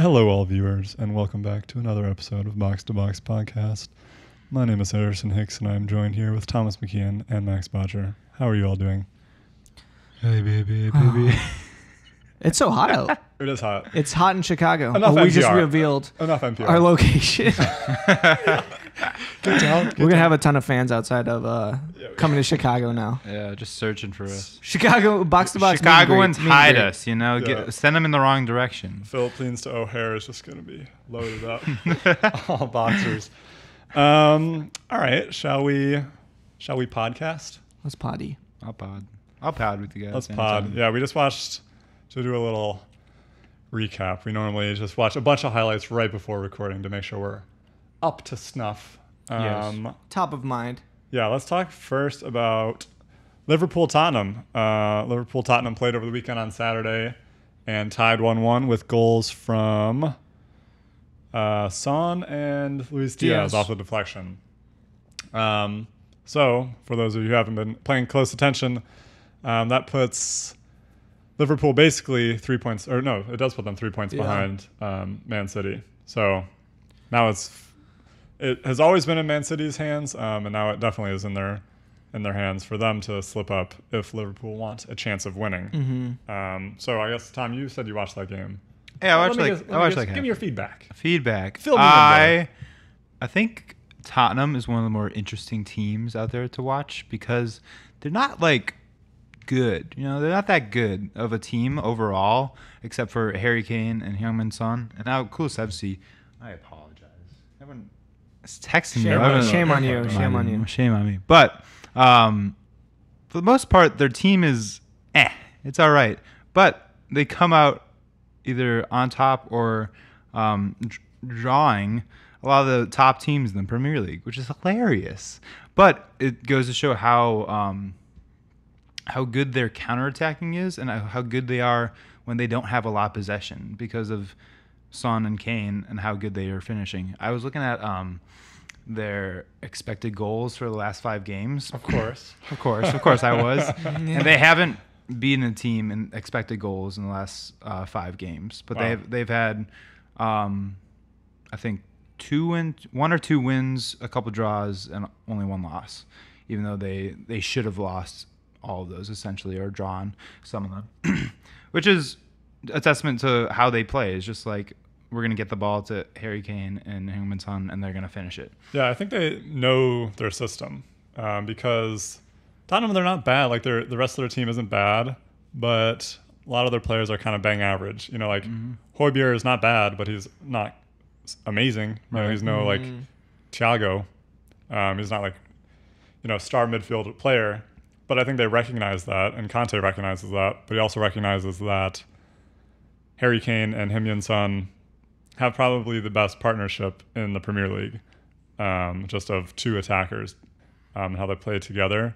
Hello, all viewers, and welcome back to another episode of Box to Box Podcast. My name is Harrison Hicks, and I'm joined here with Thomas McKeon and Max Bodger. How are you all doing? Hey, baby. It's so hot out. It is hot. It's hot in Chicago. Enough we just NPR. revealed Enough NPR. our location. Get down. We're going to have a ton of fans outside of coming to Chicago now. Yeah, just searching for us. Chicago, box to box. Chicagoans meet and hide greet. us, you know. Yeah. Send them in the wrong direction. Philippines to O'Hare is just going to be loaded up. All boxers. All right. Shall we podcast? Let's potty. I'll pod with you guys. Let's anytime. pod. Yeah, we just watched, to do a little recap, we normally just watch a bunch of highlights right before recording to make sure we're up to snuff. Yes. Top of mind. Yeah, let's talk first about Liverpool-Tottenham. Liverpool-Tottenham played over the weekend on Saturday and tied 1-1 with goals from Son and Luis Diaz off the deflection. So, for those of you who haven't been paying close attention, that puts Liverpool basically 3 points, or no, it does put them 3 points behind Man City. So now it has always been in Man City's hands, and now it definitely is in their hands for them to slip up if Liverpool want a chance of winning. Mm-hmm. So I guess, Tom, you said you watched that game. Yeah, I watched that. Give me your feedback. Feedback. Fill me in, brother. I think Tottenham is one of the more interesting teams out there to watch because they're not like good. You know, they're not that good of a team overall, except for Harry Kane and Heung-min Son. And now Kulusevski, I apologize. Everyone is texting me. Shame on you. Shame on you. Shame on me. But for the most part, their team is it's all right. But they come out either on top or drawing a lot of the top teams in the Premier League, which is hilarious. But it goes to show how good their counterattacking is and how good they are when they don't have a lot of possession because of Son and Kane and how good they are finishing. I was looking at their expected goals for the last 5 games. Of course I was. And they haven't beaten a team in expected goals in the last 5 games. But Wow. they've had, I think, 1 or 2 wins, a couple draws, and only 1 loss, even though they should have lost all of those essentially or drawn some of them, which is a testament to how they play. It's just like, we're going to get the ball to Harry Kane and Heung-min Son, and they're going to finish it. Yeah, I think they know their system because Tottenham, they're not bad. Like the rest of their team isn't bad, but a lot of their players are kind of bang average. You know, like Højbjerg is not bad, but he's not amazing. You know, he's no like Thiago. He's not like, star midfield player. But I think they recognize that, and Conte recognizes that. But he also recognizes that Harry Kane and Heung-min Son have probably the best partnership in the Premier League, just of 2 attackers, how they play together.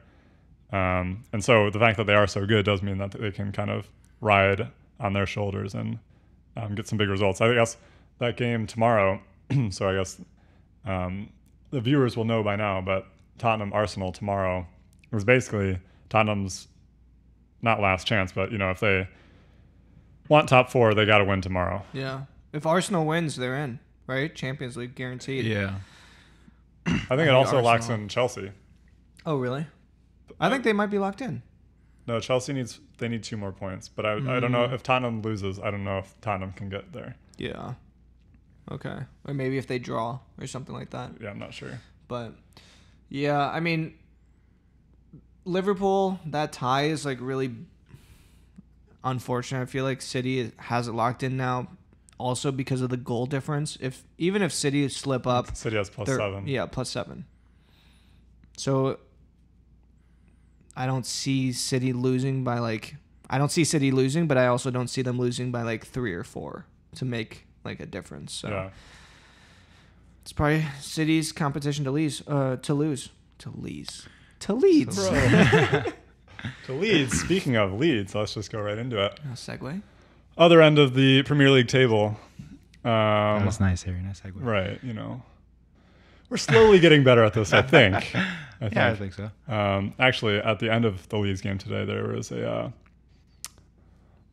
And so the fact that they are so good does mean that they can kind of ride on their shoulders and get some big results. I guess that game tomorrow, so I guess the viewers will know by now, but Tottenham-Arsenal tomorrow was basically Tottenham's not last chance, but, if they want top 4, they got to win tomorrow. Yeah. If Arsenal wins, they're in, right? Champions League guaranteed. Yeah. I think it also locks in Chelsea. Oh, really? I think they might be locked in. No, Chelsea need 2 more points, but I don't know if Tottenham loses. I don't know if Tottenham can get there. Yeah. Okay. Or maybe if they draw or something like that. Yeah, I'm not sure. But, yeah, I mean, Liverpool, that tie is like really unfortunate. I feel like City has it locked in now also because of the goal difference. Even if City slip up. City has +7. Yeah, +7. So I don't see City losing by but I also don't see them losing by like 3 or 4 to make like a difference. So Yeah. it's probably City's competition to lose. To Leeds. To Leeds. Speaking of Leeds, let's just go right into it. Segue. Other end of the Premier League table. That was nice, Harry. Nice segue. Right, we're slowly getting better at this, I think. Yeah, I think so. Actually, at the end of the Leeds game today, there was a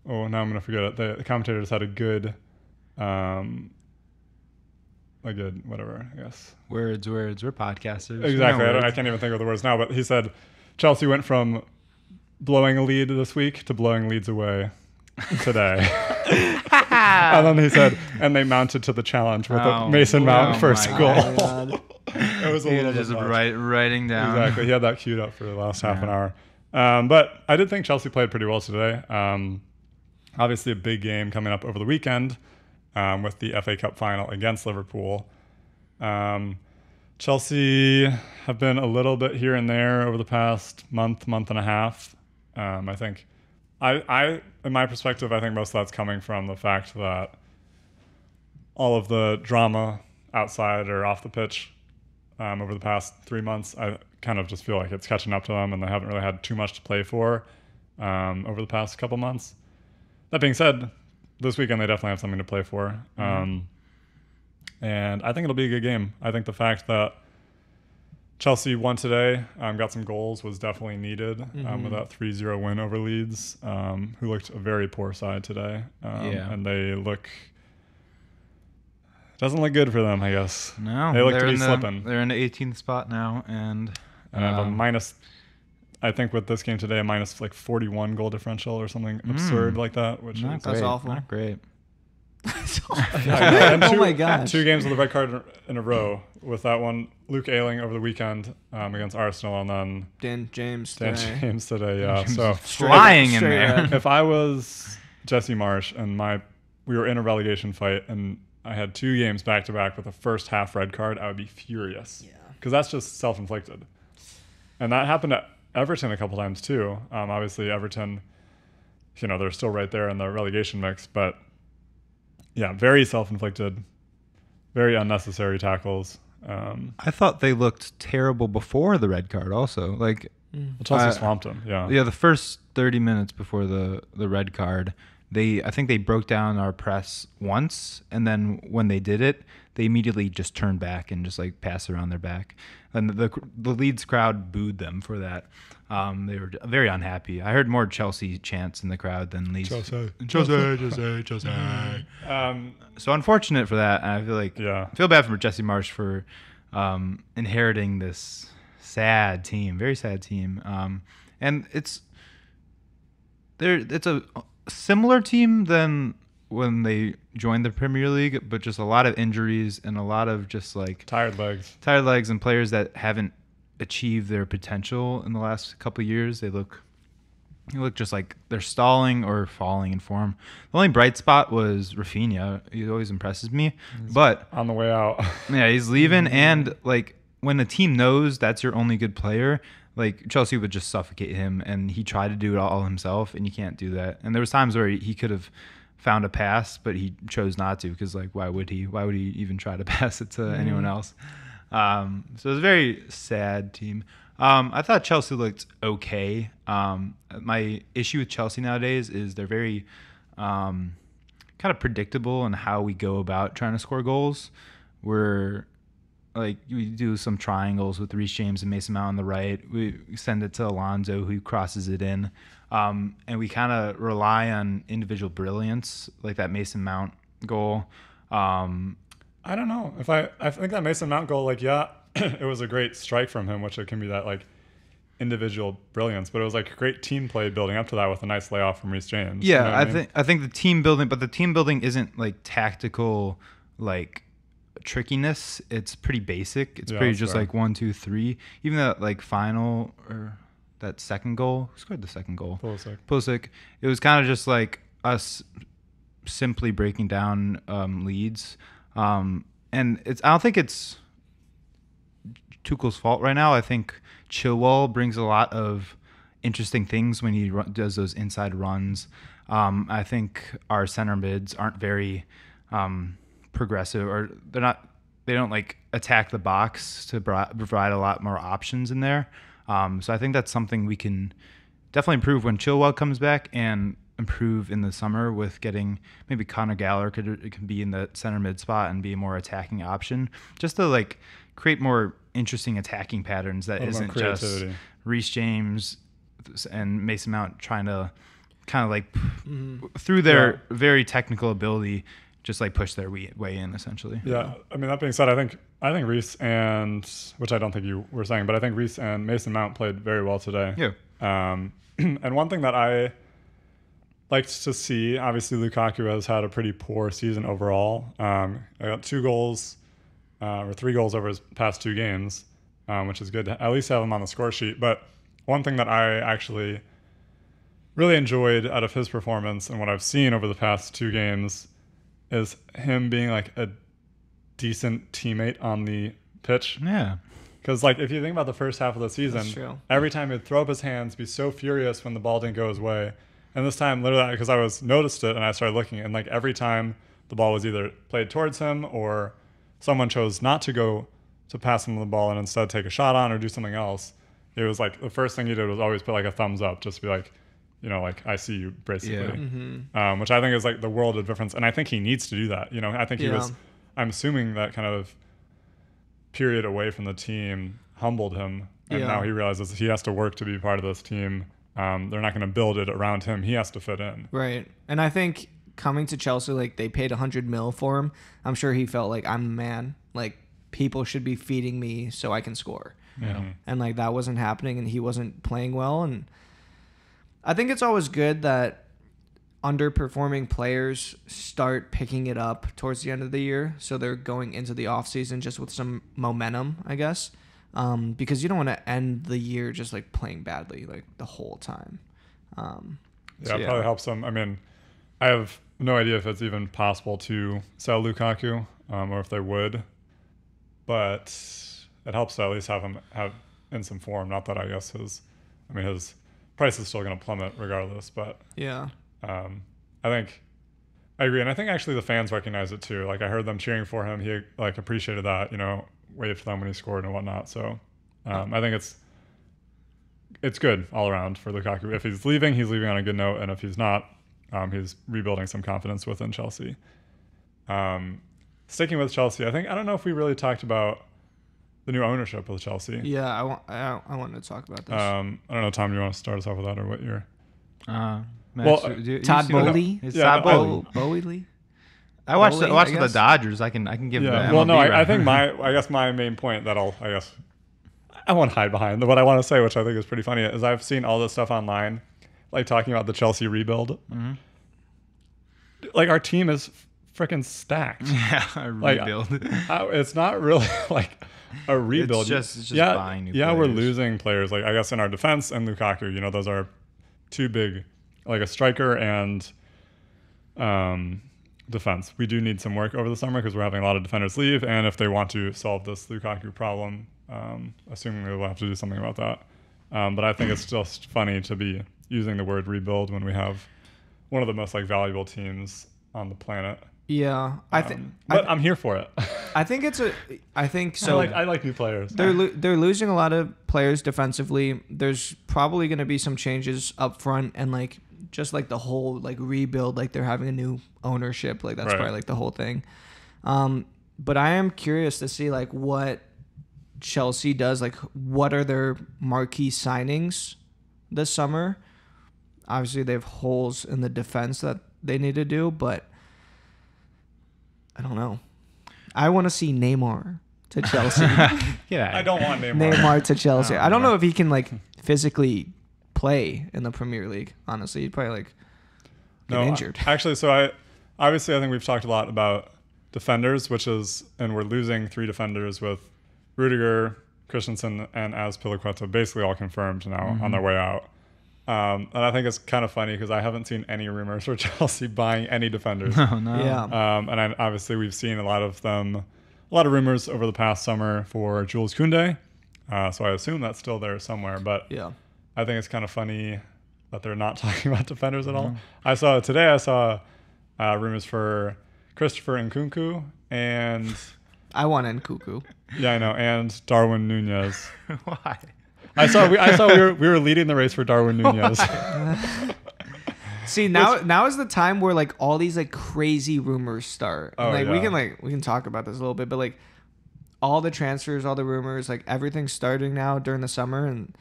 now I'm going to forget it. The commentators had a good A good whatever, I guess. Words. We're podcasters. Exactly. No I can't even think of the words now, but he said Chelsea went from blowing a lead this week to blowing leads away today. And then he said, and they mounted to the challenge with a Mason Mount first goal. It was a little just bit much. writing down. Exactly. He had that queued up for the last half an hour. But I did think Chelsea played pretty well today. Obviously a big game coming up over the weekend with the FA Cup final against Liverpool. Chelsea have been a little bit here and there over the past month and a half. I think in my perspective, I think most of that's coming from the fact that all of the drama outside or off the pitch over the past 3 months, I kind of just feel like it's catching up to them, and they haven't really had too much to play for over the past couple months. That being said, this weekend they definitely have something to play for. And I think it'll be a good game. I think the fact that Chelsea won today, got some goals, was definitely needed with that 3-0 win over Leeds, who looked a very poor side today. And they doesn't look good for them, I guess. No. They look to be slipping. They're in the 18th spot now, and I have a minus, I think with this game today, a minus like 41 goal differential or something absurd like that, which is that's awful. Not great. Oh my gosh. 2 games with a red card in a row. With that one, Luke Ayling over the weekend against Arsenal, and then Dan James today. Yeah, so flying in there. If I was Jesse Marsh and we were in a relegation fight, and I had 2 games back to back with a first half red card, I would be furious. Yeah, because that's just self-inflicted, and that happened at Everton a couple times too. Obviously, Everton, they're still right there in the relegation mix, but. Yeah, very self-inflicted, very unnecessary tackles. I thought they looked terrible before the red card also. Chelsea swamped them, yeah. Yeah, the first 30 minutes before the red card, I think they broke down our press once, and then when they did it, they immediately just turned back and just passed around their back. And the Leeds crowd booed them for that. They were very unhappy. I heard more Chelsea chants in the crowd than Leeds. Chelsea. So unfortunate for that. And I feel bad for Jesse Marsh for inheriting this sad team, very sad team. And it's a similar team than when they joined the Premier League, but just a lot of injuries and a lot of just tired legs and players that haven't achieved their potential in the last couple of years. They look just like they're stalling or falling in form. The only bright spot was Rafinha. He always impresses me, but on the way out. Yeah, he's leaving, and when the team knows that's your only good player, Chelsea would just suffocate him, and he tried to do it all himself, and you can't do that. And there was times where he could have found a pass, but he chose not to, because why would he even try to pass it to anyone else? So it was a very sad team. I thought Chelsea looked okay. My issue with Chelsea nowadays is they're very kind of predictable in how we go about trying to score goals. We're we do some triangles with Reece James and Mason Mount on the right. We send it to Alonso, who crosses it in. And we kind of rely on individual brilliance, like that Mason Mount goal. I don't know. I think that Mason Mount goal, it was a great strike from him, which it can be that individual brilliance, but it was great team play building up to that with a nice layoff from Reece James. Yeah, you know I think the team building, but the team building isn't tactical trickiness. It's pretty basic. It's pretty just fair. 1, 2, 3. Even that final or that second goal. Who scored the second goal? Pulisic. It was kind of just us simply breaking down Leeds. And I don't think it's Tuchel's fault right now. I think Chilwell brings a lot of interesting things when he does those inside runs. I think our center mids aren't very progressive, or they don't attack the box to provide a lot more options in there. So I think that's something we can definitely improve when Chilwell comes back, and improve in the summer with getting maybe Conor Gallagher could be in the center mid spot and be a more attacking option, just to create more interesting attacking patterns that isn't just Reece James and Mason Mount trying to kind of through their very technical ability just like push their way in essentially. Yeah, I mean, that being said, I think Reece and, which I don't think you were saying, but I think Reece and Mason Mount played very well today. Yeah. And one thing that I liked to see, obviously Lukaku has had a pretty poor season overall. I got 2 goals or 3 goals over his past 2 games, which is good to at least have him on the score sheet. But one thing that I actually really enjoyed out of his performance and what I've seen over the past 2 games is him being like a decent teammate on the pitch. Yeah. Because like if you think about the first half of the season, every time he'd throw up his hands, be so furious when the ball didn't go his way. And this time, literally, because I noticed it and I started looking, and like every time the ball was either played towards him or someone chose not to go to pass him the ball and instead take a shot on or do something else, it was like the first thing he did was always put like a thumbs up, just to be like, you know, like I see you, basically. Yeah. Which I think is like the world of difference, and I think he needs to do that. You know, I think he was. I'm assuming that kind of period away from the team humbled him, and now he realizes he has to work to be part of this team. They're not going to build it around him. He has to fit in. Right. And I think coming to Chelsea, like they paid 100 mil for him. I'm sure he felt like I'm the man. Like people should be feeding me so I can score. Yeah. And like that wasn't happening and he wasn't playing well. And I think it's always good that underperforming players start picking it up towards the end of the year. So they're going into the offseason just with some momentum, I guess. Because you don't want to end the year just like playing badly like the whole time. It probably helps them. I mean, I have no idea if it's even possible to sell Lukaku or if they would, but it helps to at least have him have in some form. Not that I guess his price is still going to plummet regardless, but I think I agree, and I think actually the fans recognize it too. Like I heard them cheering for him. He like appreciated that, you know. Waited for them when he scored and whatnot. So I think it's good all around for Lukaku. If he's leaving on a good note, and if he's not, he's rebuilding some confidence within Chelsea. Sticking with Chelsea, I don't know if we really talked about the new ownership with Chelsea. Yeah, I wanted to talk about this. I don't know, Tom, you want to start us off with that or what you're... Todd Bohley? Todd Bohley? I watched the Dodgers. I can give them. Well, no, I think my main point that I won't hide behind what I want to say, which I think is pretty funny, is I've seen all this stuff online, like talking about the Chelsea rebuild. Mm-hmm. Like our team is freaking stacked. Yeah, a rebuild. It's not really like a rebuild. It's just buying new players. We're losing players. Like I guess in our defense and Lukaku, you know, those are 2 big, like a striker and defense. We do need some work over the summer because we're having a lot of defenders leave, and if they want to solve this Lukaku problem, assuming they will have to do something about that. But I think it's just funny to be using the word rebuild when we have one of the most like valuable teams on the planet. Yeah, but I'm here for it. I think so. I like new players. They're losing a lot of players defensively. There's probably going to be some changes up front and like just like the whole like rebuild, like they're having a new ownership, like that's probably like the whole thing. But I am curious to see like what Chelsea does, like what are their marquee signings this summer. Obviously they have holes in the defense that they need to do, but I don't know. I want to see Neymar to Chelsea. Yeah, I don't want Neymar. Neymar to Chelsea. I don't know if he can like physically play in the Premier League. Honestly, he'd probably like get injured. Actually, so I think we've talked a lot about defenders, and we're losing 3 defenders with Rudiger, Christensen, and Azpilicueta basically all confirmed now on their way out. And I think it's kind of funny because I haven't seen any rumors for Chelsea buying any defenders. Oh, no. Yeah. And obviously we've seen a lot of rumors over the past summer for Jules Koundé. So I assume that's still there somewhere. But yeah, I think it's kind of funny that they're not talking about defenders at all. I saw rumors for Christopher Nkunku and... I want Nkunku. Yeah, I know. And Darwin Nunez. Why? I saw we were leading the race for Darwin Nunez. See, now is the time where like all these like crazy rumors start. Oh, like yeah. we can talk about this a little bit, but like all the transfers, all the rumors, like everything's starting now during the summer, and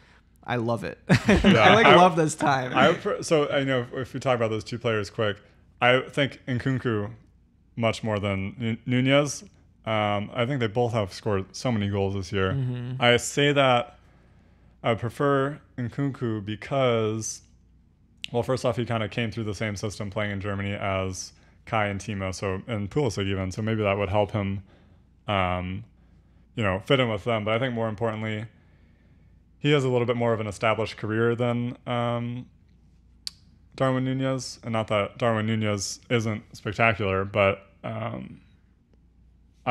I love it. Yeah, I love this time. So I know if we talk about those 2 players quick, I think Nkunku much more than Nunez. I think they both have scored so many goals this year. I say that I would prefer Nkunku because, well, first off, he kind of came through the same system playing in Germany as Kai and Timo, and Pulisic even. So maybe that would help him, fit in with them. But I think more importantly, he has a little bit more of an established career than Darwin Nunez. And not that Darwin Nunez isn't spectacular, but I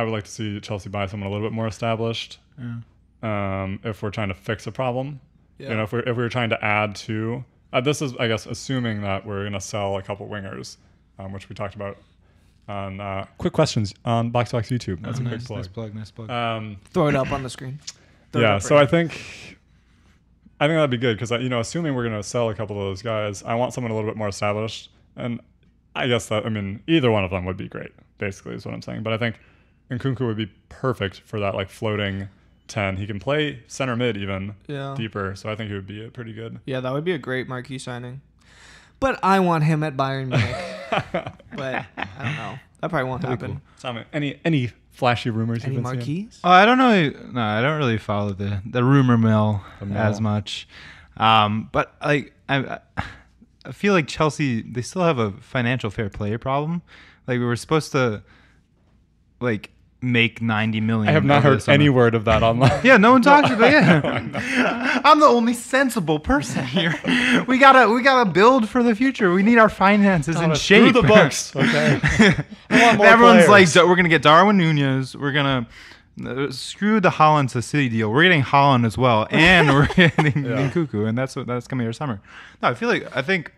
would like to see Chelsea buy someone a little bit more established. If we're trying to fix a problem, if we were trying to add to, this is, I guess, assuming that we're going to sell a couple wingers, which we talked about on quick questions on Box to Box YouTube. That's a quick plug. Nice plug. Throw it up on the screen. So I think that'd be good because assuming we're going to sell a couple of those guys, I want someone a little bit more established, and I guess that either one of them would be great. Basically, is what I'm saying. But I think Nkunku would be perfect for that floating 10. He can play center mid even deeper, so I think he would be pretty good. Yeah, that would be a great marquee signing. But I want him at Bayern Munich. But I don't know. That probably won't happen. Cool. Tom, any flashy rumors? Any marquees? Oh, I don't know. No, I don't really follow the rumor mill as much. But I feel like Chelsea, they still have a financial fair play problem. We were supposed to make 90 million. I have not heard any word of that online. Yeah, no one talks about it. I'm the only sensible person here. We gotta build for the future. We need our finances in shape. Screw the books, okay? Everyone's players. We're gonna get Darwin Nunez. We're gonna screw the Haaland to City deal. We're getting Haaland as well, and we're getting Nkunku, and that's coming this summer. No, I think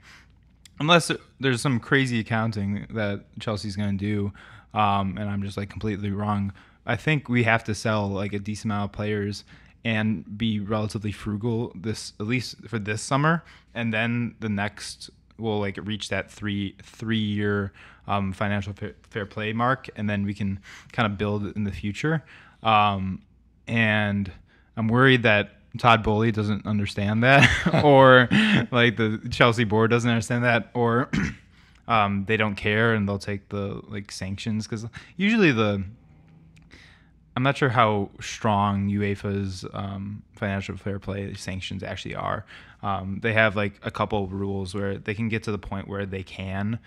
unless there's some crazy accounting that Chelsea's gonna do. And I'm just completely wrong. I think we have to sell a decent amount of players and be relatively frugal at least for this summer, and then the next we'll reach that three-year financial fair play mark, and then we can kind of build in the future. And I'm worried that Todd Bohley doesn't understand that, or the Chelsea board doesn't understand that, or they don't care and they'll take the sanctions, because usually I'm not sure how strong UEFA's financial fair play sanctions actually are. They have a couple of rules where they can get to the point where they can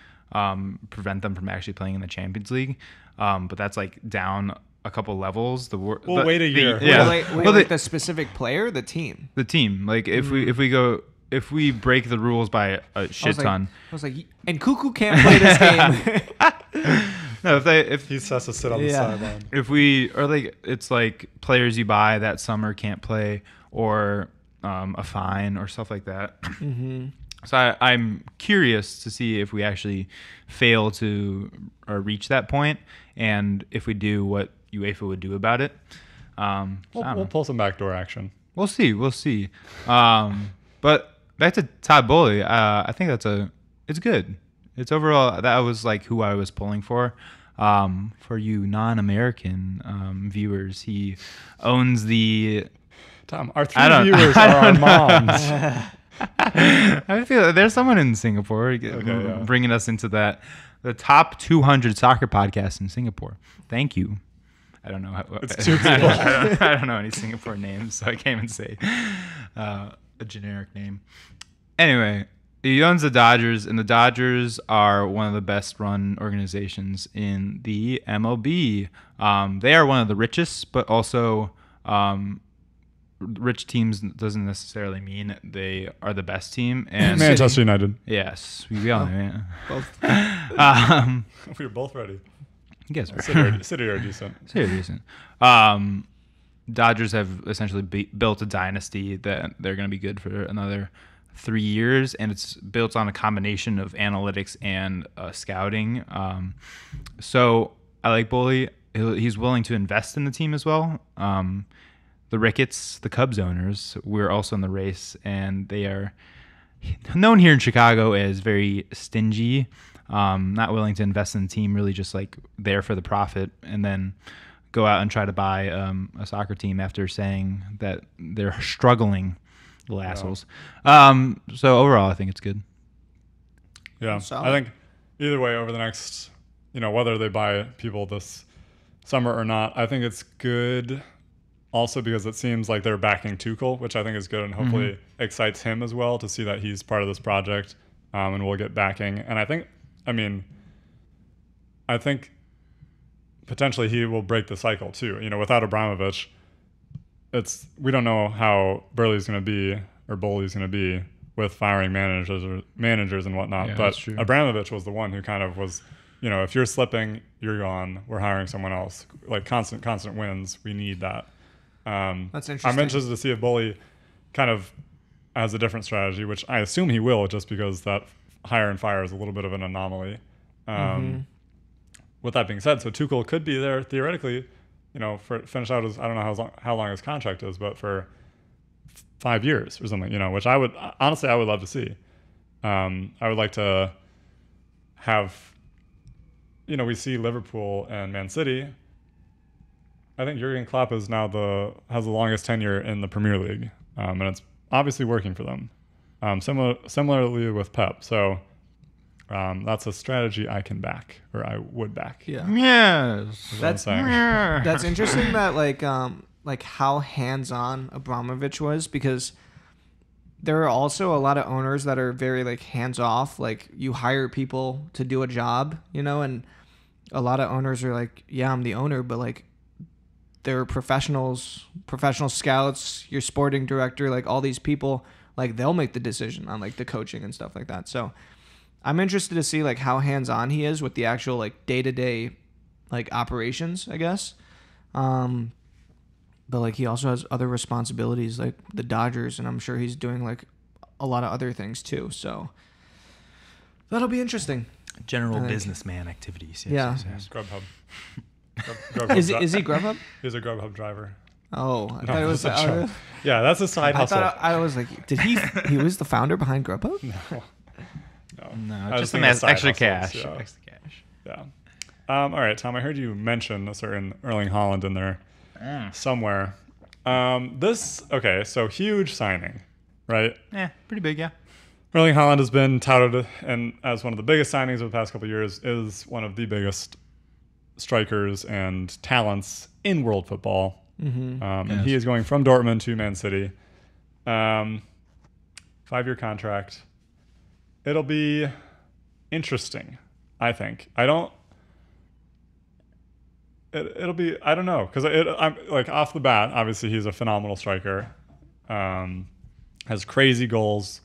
prevent them from actually playing in the Champions League, but that's down a couple levels. Wait a year. The specific player, the team. The team. If we break the rules by a shit ton. I was and Nkunku can't play this game. No, if he has to sit on the sideline. If it's players you buy that summer can't play, or a fine or stuff like that. Mm-hmm. So I'm curious to see if we actually fail to reach that point, and if we do, what UEFA would do about it. We'll pull some backdoor action. We'll see. But back to Todd Bohley, I think it's good. It's overall, that was who I was pulling for. For you non-American viewers, he owns the... Tom, our three viewers are our moms. I feel there's someone in Singapore bringing us into that. The top 200 soccer podcasts in Singapore. Thank you. I don't know. It's two people. I don't know any Singapore names, so I can't even say a generic name. Anyway, he owns the Dodgers, and the Dodgers are one of the best run organizations in the MLB. They are one of the richest, but also rich teams doesn't necessarily mean they are the best team. And Manchester United. Yes, we all know. Both. We were both ready. Yes, City are decent. Dodgers have essentially built a dynasty that they're going to be good for another 3 years, and it's built on a combination of analytics and scouting. So I like Bohley. He's willing to invest in the team as well. The Ricketts, the Cubs owners, we're also in the race, and they are known here in Chicago as very stingy, not willing to invest in the team, really just there for the profit, and then go out and try to buy a soccer team after saying that they're struggling, little assholes. So overall, I think it's good. Yeah, I think either way, over the next whether they buy people this summer or not, I think it's good also because it seems like they're backing Tuchel, which I think is good and hopefully excites him as well to see that he's part of this project, and we'll get backing. And I think potentially he will break the cycle too. Without Abramovich, we don't know how Bohley's going to be with firing managers and whatnot. Yeah, but Abramovich was the one who kind of was, if you're slipping, you're gone. We're hiring someone else. Like constant wins. We need that. That's interesting. I'm interested to see if Bohley kind of has a different strategy, which I assume he will, just because that hire and fire is a little bit of an anomaly. With that being said, so Tuchel could be there theoretically, for finish out I don't know how long his contract is, but for 5 years or something, which I would love to see. I would like to have, we see Liverpool and Man City. I think Jurgen Klopp has the longest tenure in the Premier League, and it's obviously working for them. Similarly with Pep, so that's a strategy I can back, or I would back. Yeah. Yes. That's interesting that like how hands-on Abramovich was, because there are also a lot of owners that are very like hands-off. Like you hire people to do a job, and a lot of owners are like, yeah, I'm the owner, but like they're professional scouts, your sporting director, like all these people, like they'll make the decision on like the coaching and stuff like that. So I'm interested to see like how hands-on he is with the actual like day-to-day like operations, I guess. But like he also has other responsibilities like the Dodgers, and I'm sure he's doing like a lot of other things too. So that'll be interesting. General businessman activities. Yes. Grubhub. Is he Grubhub? He's a Grubhub driver. Oh, I thought it was. Yeah, that's a side hustle. I was like, did he was the founder behind Grubhub? No, just some extra cash. Yeah. Extra cash. Yeah. All right, Tom. I heard you mention a certain Erling Haaland in there somewhere. So huge signing, right? Yeah, pretty big, yeah. Erling Haaland has been touted and as one of the biggest signings of the past couple of years, is one of the biggest strikers and talents in world football. And he is going from Dortmund to Man City. 5-year contract. It'll be interesting, I think. I don't know, because I'm like off the bat, obviously he's a phenomenal striker, has crazy goals,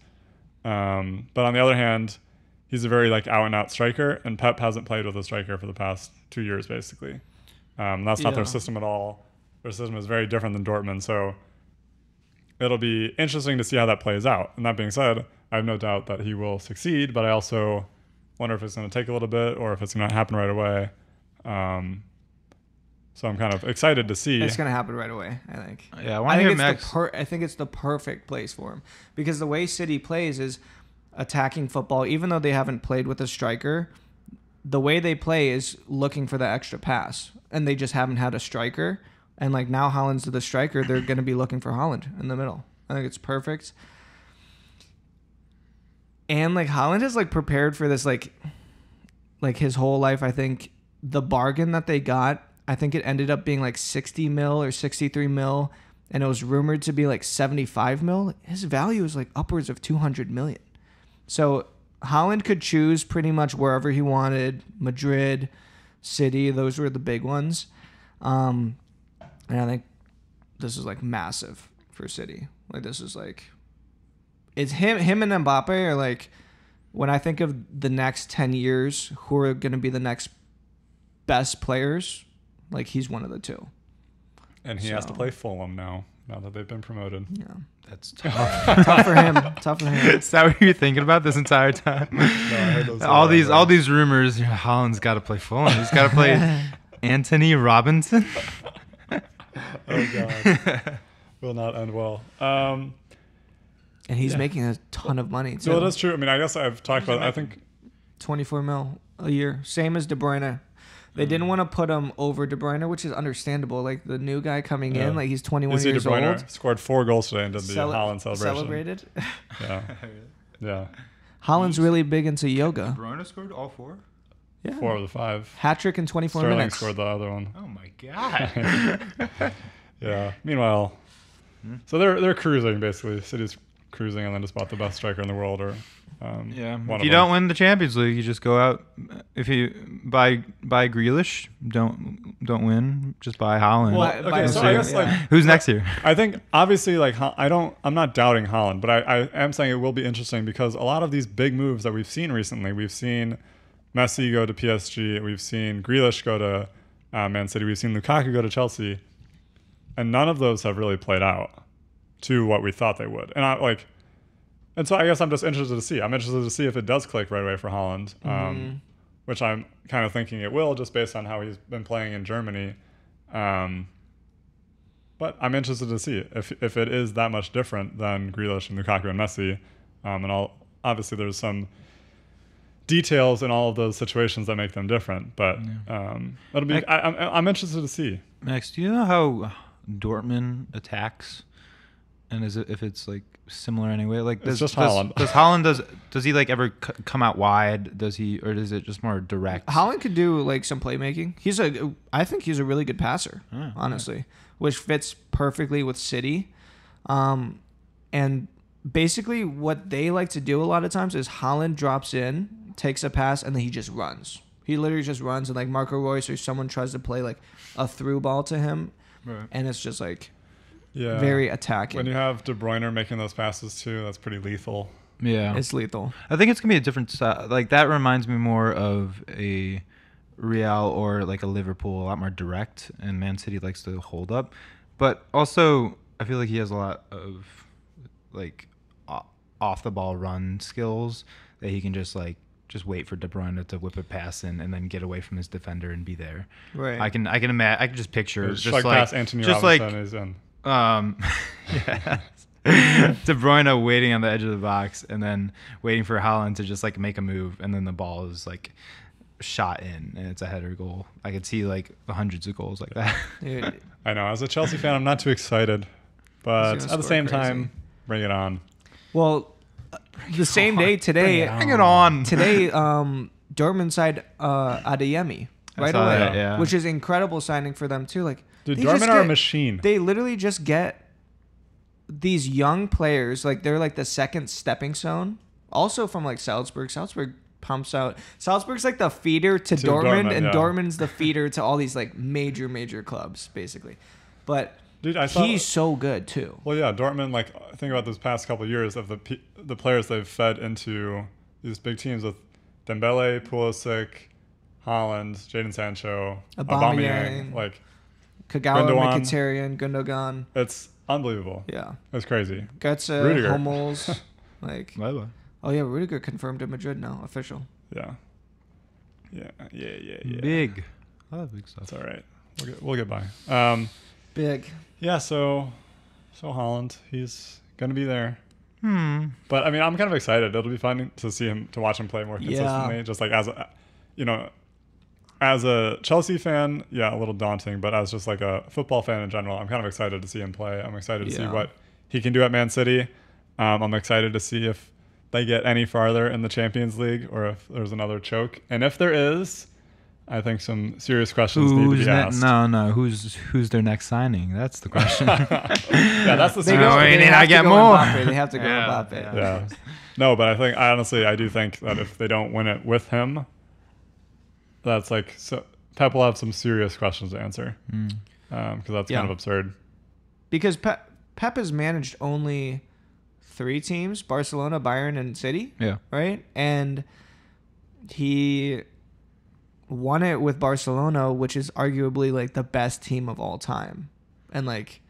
but on the other hand, he's a very like out and out striker, and Pep hasn't played with a striker for the past 2 years basically. That's not their system at all. Their system is very different than Dortmund, so it'll be interesting to see how that plays out. And that being said, I have no doubt that he will succeed, but I also wonder if it's going to take a little bit or if it's going to happen right away. So I'm kind of excited to see. It's going to happen right away, I think. Yeah, I want to hear Max. I think it's the perfect place for him, because the way City plays is attacking football. Even though they haven't played with a striker, the way they play is looking for the extra pass, and they just haven't had a striker. And like now Haaland's the striker, they're going to be looking for Haaland in the middle. I think it's perfect. And like Haaland is like prepared for this like his whole life. I think the bargain that they got, I think it ended up being like 60 mil or 63 mil, and it was rumored to be like 75 mil. His value is like upwards of 200 million. So Haaland could choose pretty much wherever he wanted. Madrid, City, those were the big ones. And I think this is like massive for City. Like this is like, it's him and Mbappe are like, when I think of the next 10 years, who are going to be the next best players, like he's one of the two. And he has to play Fulham now that they've been promoted. Yeah. That's tough. Tough for him. Tough for him. Is that what you're thinking about this entire time? No, I heard those all these rumors. Haaland's got to play Fulham. He's got to play Anthony Robinson. Oh God, will not end well. And he's making a ton of money too. So that's true. I mean, I guess I've talked about. I think 24 mil a year, same as De Bruyne. They didn't want to put him over De Bruyne, which is understandable. Like the new guy coming in, like he's 21 years De Bruyne old. Scored 4 goals today and did the Haaland celebration. Celebrated. Yeah. Haaland's really big into yoga. De Bruyne scored all 4. Yeah. 4 of the 5. Hat trick in 24 Sterling minutes. scored the other one. Oh my god. Yeah. Meanwhile, so they're cruising basically. City's cruising and then just bought the best striker in the world, or Yeah. one If of you them. don't win the Champions League, you just go out. If you buy Grealish, don't win. Just buy Haaland. Well, By okay, so the I way, guess yeah. like Who's next here? I think obviously like I'm not doubting Haaland, but I am saying it will be interesting because a lot of these big moves that we've seen recently, we've seen Messi go to PSG, we've seen Grealish go to Man City, we've seen Lukaku go to Chelsea, and none of those have really played out to what we thought they would. And so I guess I'm just interested to see. I'm interested to see if it does click right away for Haaland, which I'm kind of thinking it will, just based on how he's been playing in Germany. But I'm interested to see if it is that much different than Grealish and Lukaku and Messi. Obviously, there's some details in all of those situations that make them different. But it'll be. I'm interested to see. Max, do you know how Dortmund attacks? And if it's like similar anyway? Like It's just Haaland. Does Haaland does he like ever come out wide? Does he, or is it just more direct? Haaland could do like some playmaking. I think he's a really good passer, honestly, which fits perfectly with City. And basically what they like to do a lot of times is Haaland drops in, takes a pass, and then he just runs. He literally just runs, and like Marco Reus or someone tries to play like a through ball to him, and it's just like very attacking. When you have De Bruyne making those passes too, that's pretty lethal. Yeah, it's lethal. I think it's gonna be a different style. Like that reminds me more of a Real or like a Liverpool, a lot more direct, and Man City likes to hold up. But also, I feel like he has a lot of like off the ball run skills that he can just wait for De Bruyne to whip a pass in and then get away from his defender and be there. Right. I can imagine. I can just picture just like pass Anthony just Robinson like is in. yeah. De Bruyne waiting on the edge of the box and then waiting for Haaland to just like make a move, and then the ball is like shot in and it's a header goal. I could see like hundreds of goals like that. Dude, I know. As a Chelsea fan, I'm not too excited, but He's at gonna the same score crazy. time, bring it on. well, the same day today, Bring it on. today, Dortmund signed Adeyemi right saw away, that, yeah. which is incredible signing for them too. Like, Dude, they just Dortmund are a get- machine. They literally just get these young players, like they're like the second stepping stone. Also from like Salzburg. Salzburg pumps out. Salzburg's like the feeder to Dortmund, and yeah. Dortmund's the feeder to all these like major clubs, basically. But Dude, I saw. he's so good too. Well, yeah, Dortmund. Like, think about those past couple of years of the players they've fed into these big teams with Dembele, Pulisic, Haaland, Jadon Sancho, Aubameyang. Like, Kagawa, Gundogan. Mkhitaryan, Gundogan. it's unbelievable. Yeah. It's crazy. Götze, Rudiger. Hummels. Like, Bye-bye. oh yeah, Rudiger confirmed in Madrid now, official. Yeah. Big. A lot of big stuff. That's all right. We'll get by. Big. Yeah. So Haaland, he's gonna be there. Hmm. But I mean, I'm kind of excited. It'll be fun to watch him play more consistently. Yeah. Just like as a Chelsea fan, yeah, a little daunting. But as just like a football fan in general, I'm kind of excited to see him play. I'm excited to see Yeah. what he can do at Man City. I'm excited to see if they get any farther in the Champions League or if there's another choke. And if there is, I think some serious questions need to be asked. No. Who's their next signing? That's the question. Yeah, that's the They serious go. we They need to have to get go more. Mbappe. They have to go Yeah, Mbappe. Yeah. No, but I do think that if they don't win it with him, that's like, so Pep will have some serious questions to answer. Because that's kind of absurd. Because Pep has managed only 3 teams: Barcelona, Bayern, and City. Yeah. Right, and he won it with Barcelona, which is arguably like the best team of all time, and like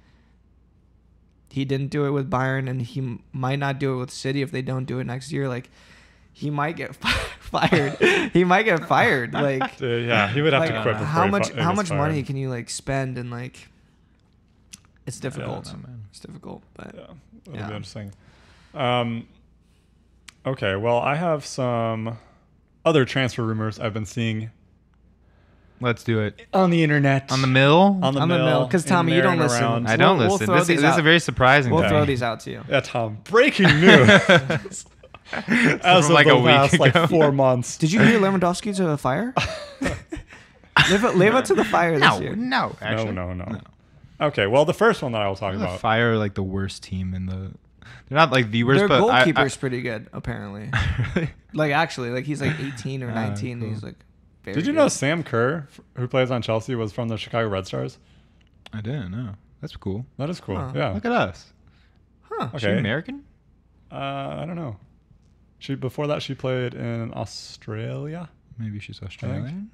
he didn't do it with Bayern, and he might not do it with City if they don't do it next year. Like, he might get fired. He might get fired. Like, Yeah, he would have like to quit before how he much gets fired. money can you like spend, and like it's difficult. Yeah, man. It's difficult, but Yeah, it'll Yeah. be interesting. Okay, well, I have some other transfer rumors I've been seeing Let's do it. on the internet. On the mill? On the On the mill. mill, 'cause, in Tommy, you there don't and listen. around. I don't We'll listen. throw This these is out. a very surprising we'll thing. throw these out to you. Yeah, Tom, breaking news. As From of like the a week past, ago. like 4 months. Did you hear Lewandowski's a fire? Live up to the fire this year. No, actually. No. Okay, well, the first one that I will talk The about. Fire are like the worst team in the. They're not like the worst, Their but goalkeeper's pretty good, apparently. Really? Like, actually, like he's like 18 or 19. Cool. And he's like very Did you good. know Sam Kerr, who plays on Chelsea, was from the Chicago Red Stars? I didn't know. That's cool. That is cool. Huh. Yeah. Look at us. Huh. Is she Okay. American? I don't know. Before that she played in Australia. Maybe she's Australian.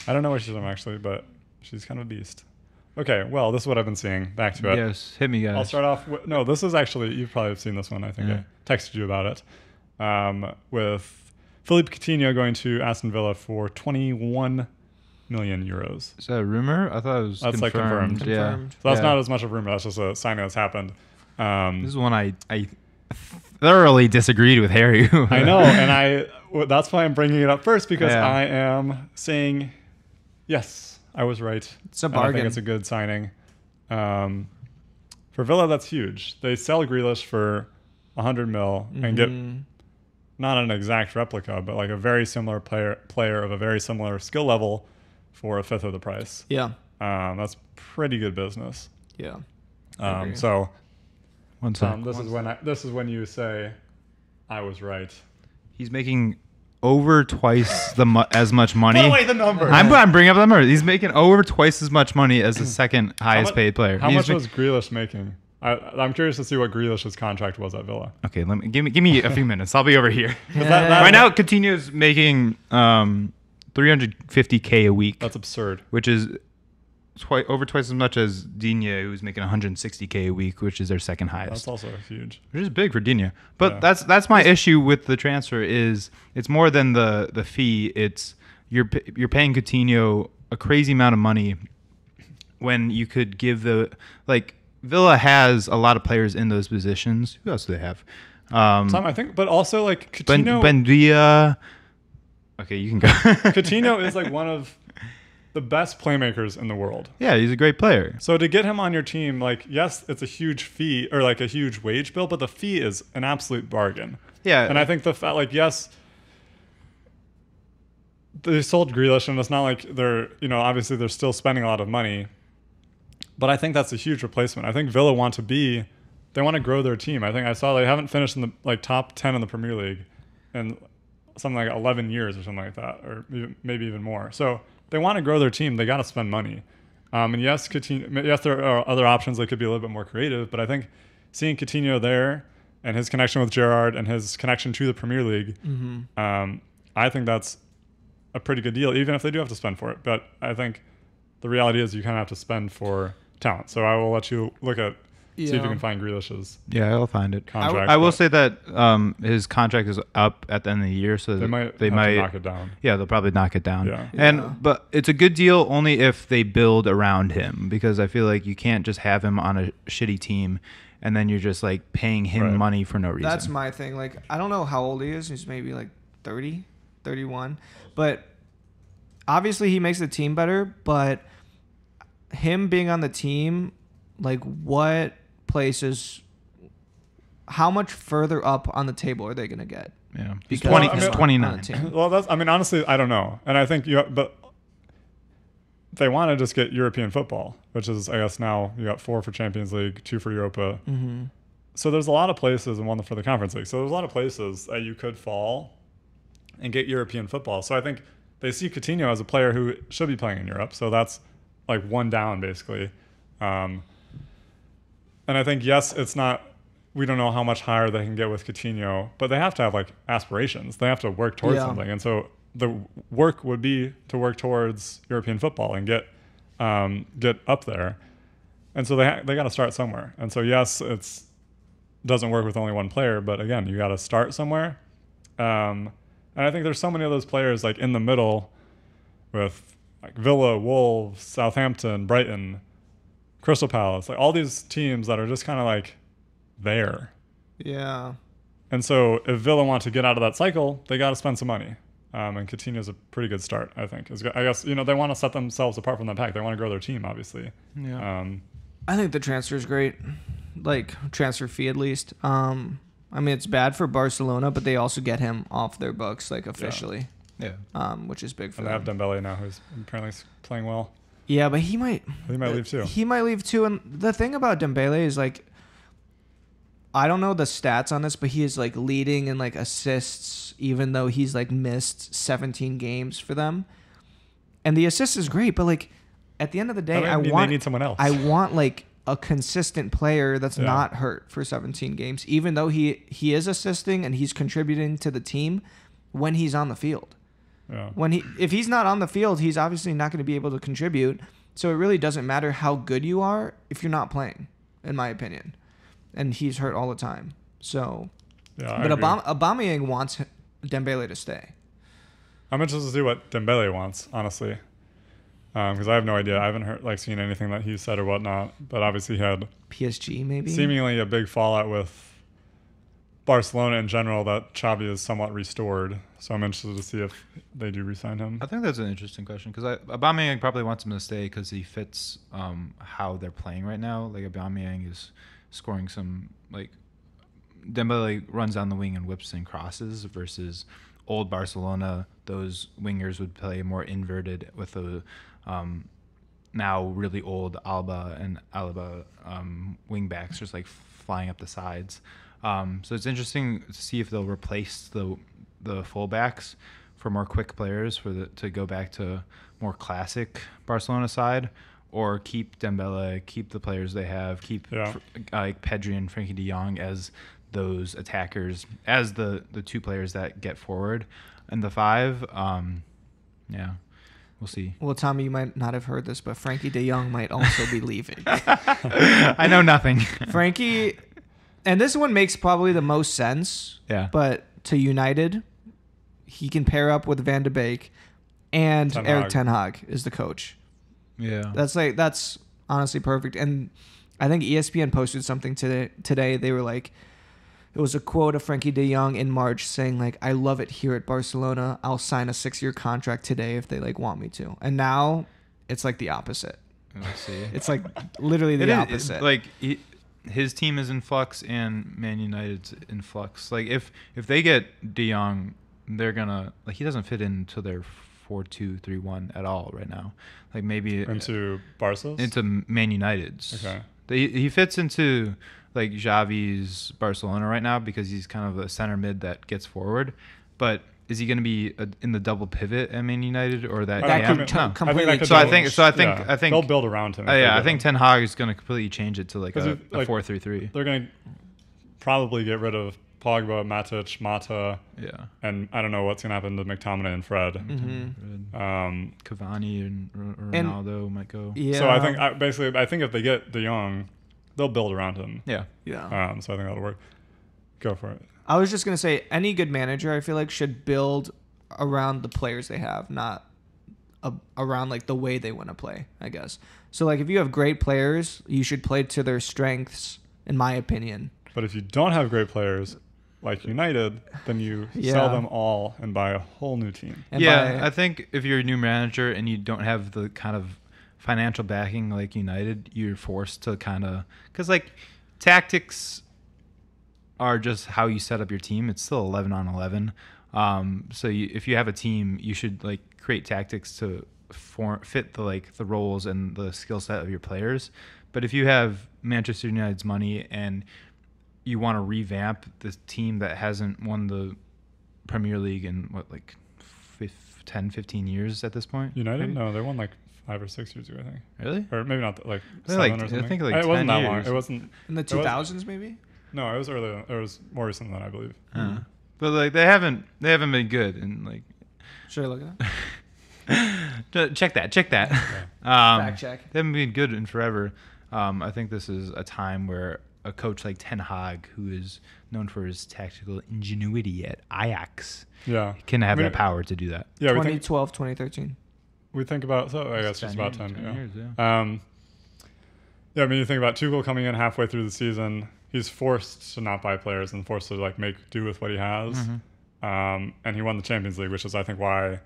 I don't know where she's from actually, but she's kind of a beast. Okay, well, this is what I've been seeing. Back to it. Yes, hit me, guys. I'll start off with, no, this is actually, you've probably seen this one. I think Yeah. I texted you about it. With Philippe Coutinho going to Aston Villa for 21 million euros. Is that a rumor? I thought it was That's, like, confirmed. confirmed. Yeah. Confirmed. So that's Yeah. not as much of a rumor. That's just a signing that's happened. This is one I thoroughly disagreed with Harry. I know, and that's why I'm bringing it up first, because Yeah. I am saying, yes, I was right. It's a And I bargain. think it's a good signing. For Villa, that's huge. They sell Grealish for 100 mil and get Mhm. not an exact replica, but like a very similar player of a very similar skill level for a fifth of the price. Yeah. That's pretty good business. Yeah. I agree. So One sec. this is when you say I was right. He's making over twice as much money. Put away the number. I'm bringing up the number. He's making over twice as much money as the second highest paid player. How He's much was Grealish making? I'm curious to see what Grealish's contract was at Villa. Okay, give me a few minutes. I'll be over here. Yeah. Right now, Coutinho's making 350K a week, That's absurd. which is over twice as much as Digne, who's making 160K a week, which is their second highest. That's also huge. Which is big for Digne. But Yeah. that's my issue with the transfer is it's more than the fee. It's you're paying Coutinho a crazy amount of money when you could give Villa has a lot of players in those positions. Who else do they have? I think, but also like Coutinho. Bendia. Okay, you can go. Coutinho is like one of the best playmakers in the world. Yeah, he's a great player. So to get him on your team, like, yes, it's a huge fee or like a huge wage bill, but the fee is an absolute bargain. Yeah, And I think the fact, like, yes, they sold Grealish, and it's not like they're, obviously they're still spending a lot of money, but I think that's a huge replacement. I think Villa they want to grow their team. I think I saw they haven't finished in the top 10 in the Premier League in something like 11 years or something like that, or maybe even more. So they want to grow their team. They got to spend money. And yes, there are other options. They could be a little bit more creative, but I think seeing Coutinho there and his connection with Gerrard and his connection to the Premier League, I think that's a pretty good deal, even if they do have to spend for it. But I think the reality is you kind of have to spend for talent. So I will let you see if you can find Grealish's Yeah, I'll find it. contract. I will but say that his contract is up at the end of the year, so they might have to knock it down. Yeah, they'll probably knock it down. Yeah. But it's a good deal only if they build around him, because I feel like you can't just have him on a shitty team and then you're just like paying him Right. money for no reason. That's my thing. Like, I don't know how old he is. He's maybe like 30, 31. But obviously he makes the team better. But him being on the team, like, what places, how much further up on the table are they going to get? Yeah. He's Because 20, he's he's on the 29. team. Well, honestly, I don't know. And I think but they want to just get European football, which is, I guess now you got 4 for Champions League, 2 for Europa. Mm-hmm. So there's a lot of places, and 1 for the Conference League. So there's a lot of places that you could fall and get European football. So I think they see Coutinho as a player who should be playing in Europe. So that's like 1 down, basically. And I think, yes, we don't know how much higher they can get with Coutinho, but they have to have like aspirations. They have to work towards something. And so the work would be to work towards European football and get up there. And so they got to start somewhere. And so, yes, it doesn't work with only 1 player, but again, you got to start somewhere. And I think there's so many of those players like in the middle with like Villa, Wolves, Southampton, Brighton, Crystal Palace, like all these teams that are just kind of like there. Yeah. And so if Villa want to get out of that cycle, they got to spend some money. And Coutinho's a pretty good start, I think. I guess, they want to set themselves apart from the pack. They want to grow their team, obviously. Yeah. I think the transfer is great. Like, transfer fee at least. I mean, it's bad for Barcelona, but they also get him off their books, like, officially. Yeah. Which is big for And them. they have Dembele now, who's apparently playing well. Yeah, but he might leave too. He might leave too. And the thing about Dembele is, like, I don't know the stats on this, but he is, like, leading in, like, assists, even though he's, like, missed 17 games for them. And the assist is great, but, like, at the end of the day, they need someone else. I want, like, a consistent player that's not hurt for 17 games, even though he is assisting and he's contributing to the team when he's on the field. Yeah. If he's not on the field, he's obviously not going to be able to contribute. So it really doesn't matter how good you are if you're not playing, in my opinion. And he's hurt all the time. So, yeah, but Aubameyang wants Dembele to stay. I'm interested to see what Dembele wants, honestly, because I have no idea. I haven't seen anything that he said or whatnot. But obviously, he had PSG maybe seemingly a big fallout with Barcelona in general that Xavi is somewhat restored. So I'm interested to see if they do re-sign him. I think that's an interesting question because Aubameyang probably wants him to stay because he fits how they're playing right now. Like Aubameyang is scoring some, like, Dembele runs down the wing and whips and crosses versus old Barcelona. Those wingers would play more inverted with the now really old Alba wing backs just like flying up the sides. So it's interesting to see if they'll replace the fullbacks for more quick players to go back to more classic Barcelona side, or keep Dembele, keep the players they have, keep like Pedri and Frankie de Jong as those attackers, as the two players that get forward, and the five. We'll see. Well, Tommy, you might not have heard this, but Frankie de Jong might also be leaving. I know nothing. Frankie, and this one makes probably the most sense. Yeah. But to United, he can pair up with Van de Beek, and Erik ten Hag is the coach. Yeah. That's honestly perfect. And I think ESPN posted something today. They were like, it was a quote of Frankie de Jong in March saying, like, I love it here at Barcelona. I'll sign a 6-year contract today if they, like, want me to. And now it's like the opposite. Let's see. It's like literally the opposite. Like his team is in flux and Man United's in flux. Like if they get de Jong, they're gonna, like, he doesn't fit into their 4-2-3-1 at all right now. Like maybe into Barca's? Into Man United's. Okay. He fits into like Xavi's Barcelona right now because he's kind of a center mid that gets forward. But is he going to be in the double pivot at Man United or that? Completely. I think they'll build around him. I think Ten Hag is going to completely change it to like a 4-3-3. They're going to probably get rid of Pogba, Matic, Mata. Yeah. And I don't know what's going to happen to McTominay and Fred. Mm-hmm. Cavani and Ronaldo might go. Yeah. So I think if they get De Jong, they'll build around him. Yeah. Yeah. So I think that'll work. Go for it. I was just going to say, any good manager, I feel like, should build around the players they have, not around, like, the way they want to play, I guess. So, like, if you have great players, you should play to their strengths, in my opinion. But if you don't have great players, like United, then you sell them all and buy a whole new team. I think if you're a new manager and you don't have the kind of financial backing like United, you're forced to kind of, because like tactics are just how you set up your team. It's still 11 on 11. So if you have a team, you should like create tactics to fit the roles and the skill set of your players. But if you have Manchester United's money and you want to revamp this team that hasn't won the Premier League in 10, 15 years at this point? United? Maybe? No, they won like 5 or 6 years ago, I think. Really? Or maybe not, like 7 like, or something. I think like it 10 wasn't that years. long. It wasn't. In the 2000s, maybe? No, it was earlier. It was more recent than I believe. But like they haven't been good and like. Should I look at that? Check that. Fact check. They haven't been good in forever. I think this is a time where a coach like Ten Hag, who is known for his tactical ingenuity at Ajax, can have that power to do that. Yeah, 2012, 2013. We think about, so I guess it's about 10 years, I mean, you think about Tuchel coming in halfway through the season. He's forced to not buy players and forced to like make do with what he has. Mm-hmm. And he won the Champions League, which is I think why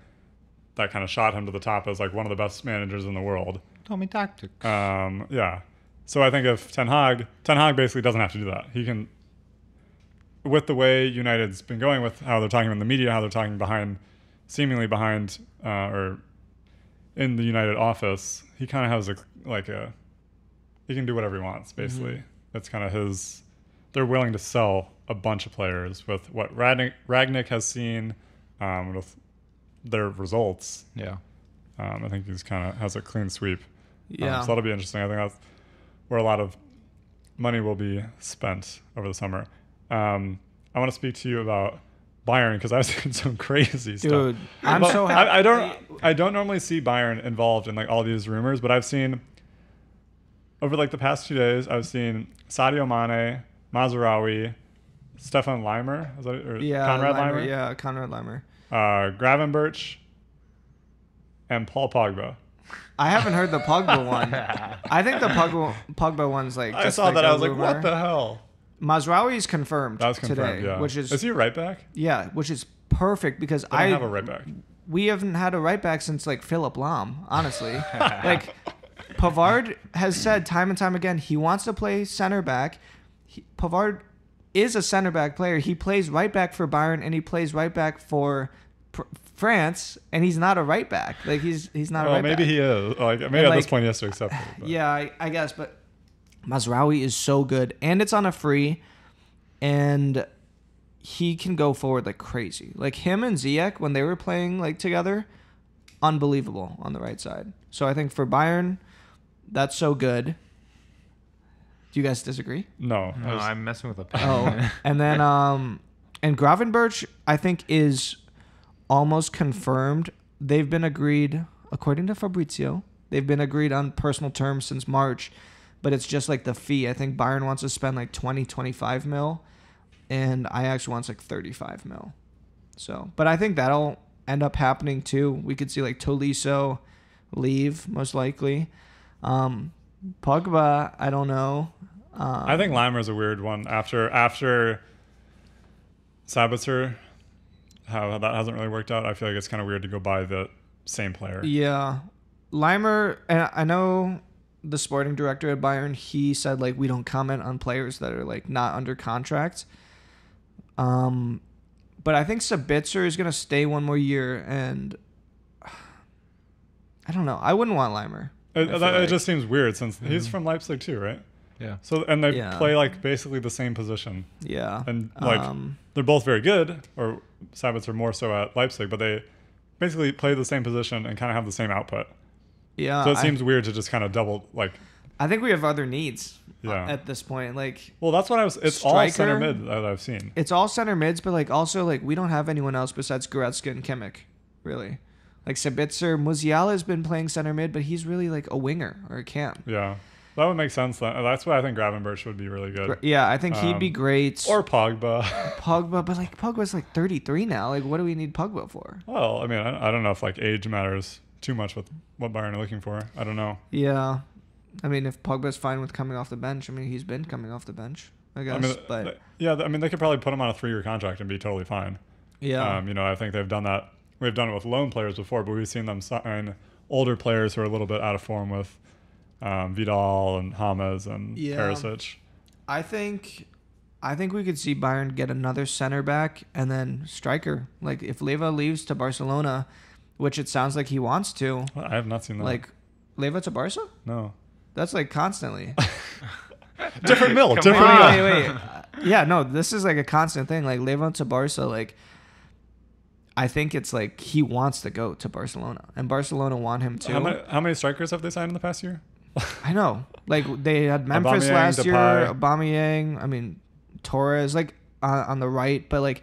that kind of shot him to the top as like one of the best managers in the world. Tell me tactics. So I think if Ten Hag basically doesn't have to do that. He can with the way United's been going, with how they're talking in the media, how they're talking seemingly behind, or in the United office, he kind of has he can do whatever he wants, basically. Mm-hmm. That's kind of his. They're willing to sell a bunch of players with what Ragnick has seen, with their results. Yeah. I think he's kind of has a clean sweep. Yeah. So that'll be interesting. I think that's where a lot of money will be spent over the summer. I want to speak to you about Bayern because I've seen some crazy stuff. Dude, I'm so happy. I don't normally see Bayern involved in like all these rumors, but I've seen over like the past 2 days, I've seen Sadio Mane, Mazraoui, Stefan Leimer, Conrad Leimer? Yeah, Conrad Leimer. Gravenberch, and Paul Pogba. I haven't heard the Pogba one. I think the Pogba one's like. I saw that. I was like, what the hell? Mazraoui is confirmed. That was confirmed. Today, yeah. Which is he a right back? Yeah, which is perfect because I don't have a right back. We haven't had a right back since like Philip Lahm, honestly. Like Pavard has said time and time again he wants to play center back. Pavard is a center back player. He plays right back for Bayern and he plays right back for France, and he's not a right back. Like he's not a right back. Maybe he is. Like maybe at this point he has to accept it. But. Yeah, I guess. But Mazraoui is so good, and it's on a free, and he can go forward like crazy. Like him and Ziyech when they were playing like together, unbelievable on the right side. So I think for Bayern, that's so good. Do you guys disagree? No, I'm messing with a pen. Oh, and then and Gravenberch I think is almost confirmed. They've been agreed, according to Fabrizio, they've been agreed on personal terms since March, but it's just like the fee. I think Bayern wants to spend like 25 mil, and Ajax wants like 35 mil. So, but I think that'll end up happening too. We could see like Tolisso leave most likely. Pogba, I don't know. I think Leimer's a weird one after Sabitzer. How that hasn't really worked out. I feel like it's kind of weird to go buy the same player. Yeah. Leimer, and I know the sporting director at Bayern, he said like we don't comment on players that are like not under contract. But I think Sabitzer is going to stay one more year, and I don't know. I wouldn't want Leimer. It just seems weird since he's from Leipzig too, right? Yeah. So and they play like basically the same position. Yeah. And like they're both very good, or Sabitzer more so at Leipzig, but they basically play the same position and kind of have the same output. Yeah. So it seems weird to just kind of double like. I think we have other needs. Yeah. At this point, like. Well, that's what I was. It's striker, all center mid that I've seen. It's all center mids, but like also like we don't have anyone else besides Goretzka and Kimmich, really. Like Sabitzer, Musiala has been playing center mid, but he's really like a winger or a cam. Yeah. That would make sense. That's why I think Gravenberch would be really good. Yeah, I think he'd be great. Or Pogba. But like Pogba's like 33 now. Like, what do we need Pogba for? Well, I mean, I don't know if like age matters too much with what Bayern are looking for. I don't know. Yeah, I mean, if Pogba's fine with coming off the bench, I mean, he's been coming off the bench, I guess. I mean, they could probably put him on a 3-year contract and be totally fine. Yeah. I think they've done that. We've done it with loan players before, but we've seen them sign older players who are a little bit out of form with. Vidal and James and Perisic. I think we could see Bayern get another center back and then striker. Like if Leva leaves to Barcelona, which it sounds like he wants to. Well, I have not seen that. Like Leva to Barca? No. That's like constantly. Different mill. Wait. Yeah, no, this is like a constant thing. Like Leva to Barca, like I think it's like he wants to go to Barcelona, and Barcelona want him too. How many strikers have they signed in the past year? I know. Like, they had Memphis last year, Aubameyang, I mean, Torres, like, on the right. But, like,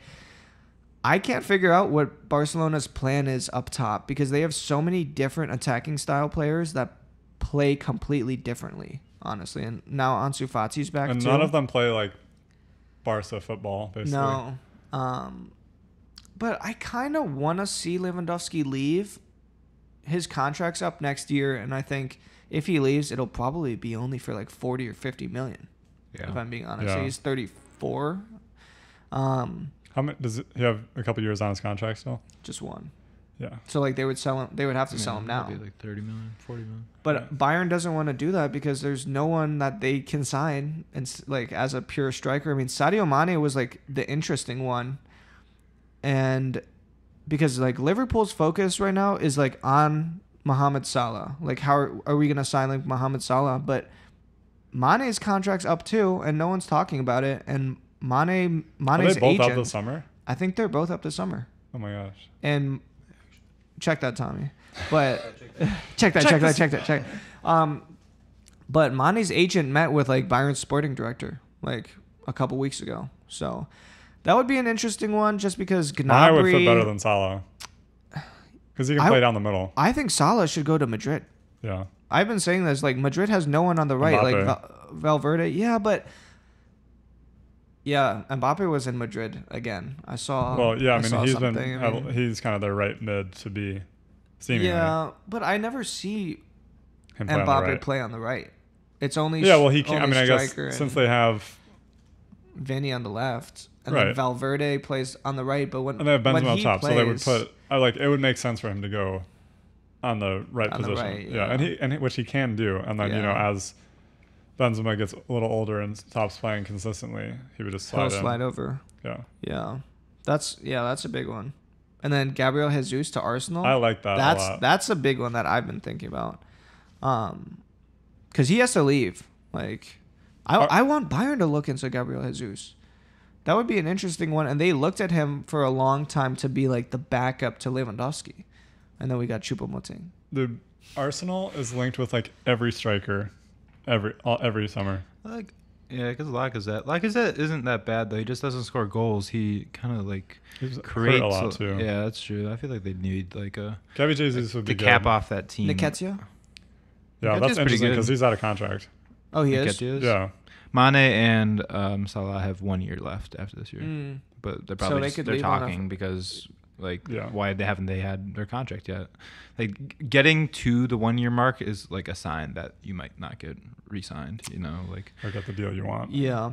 I can't figure out what Barcelona's plan is up top because they have so many different attacking style players that play completely differently, honestly. And now Ansu Fati's back, and too. none of them play, like, Barca football, basically. No. But I kind of want to see Lewandowski leave. His contract's up next year, and I think... if he leaves, it'll probably be only for like 40 or 50 million. Yeah. If I'm being honest. Yeah. So he's 34. How many does he have a couple years on his contract still? Just one. Yeah. So like they would sell him. They would have to sell him now. Maybe like 30 million, 40 million. But Bayern doesn't want to do that because there's no one that they can sign and like as a pure striker. I mean, Sadio Mane was like the interesting one, and because like Liverpool's focus right now is like on Mohamed Salah. Like, how are we gonna sign like Mohamed Salah? But Mane's contract's up too, and no one's talking about it. And Mane's Are they both agent, up this summer? I think they're both up this summer. Oh my gosh. And check that, Tommy. But check that. But Mane's agent met with like Bayern's sporting director like a couple weeks ago. So that would be an interesting one, just because Gnabry. Mane would fit better than Salah because he can play down the middle. I think Salah should go to Madrid. Yeah. I've been saying this. Like, Madrid has no one on the right. Mbappe. Like Valverde. Yeah, but yeah, Mbappe was in Madrid again. I saw. Well, yeah. I mean, he's something. been. He's kind of their right mid to be. Seemingly. Yeah, but I never see Him play on the Mbappe right. play on the right. It's only Yeah, well, he can't. I mean, I guess Striker since they have. Vinny on the left, and Right. then Valverde plays on the right. But when And they have when Benzema he up top, plays, so they would put. It would make sense for him to go on the right On the position. right, yeah, and which he can do. And then Yeah. as Benzema gets a little older and stops playing consistently, he would just he'll slide in. slide over. Yeah, Yeah, that's a big one. And then Gabriel Jesus to Arsenal. I like that a lot. That's a big one that I've been thinking about. Because he has to leave. Like, I want Bayern to look into Gabriel Jesus. That would be an interesting one. And they looked at him for a long time to be like the backup to Lewandowski. And then we got Choupo-Moting. The Arsenal is linked with like every striker, every summer. Yeah, because Lacazette isn't that bad though. He just doesn't score goals. He kind of like He's creates hurt a lot too. Yeah, that's true. I feel like they need like Gabby Jesus would be to cap good. off that team. Nketiah? Yeah, Nketiah's that's pretty interesting good. because he's out of contract. Oh, he is? Nketiah is? Yeah, Mane and Salah have 1 year left after this year, Mm. but they're So probably they could they're leave on talking because like Yeah. why haven't they had their contract yet? Like getting to the 1 year mark is like a sign that you might not get re-signed. You know, like or get the deal you want. Yeah.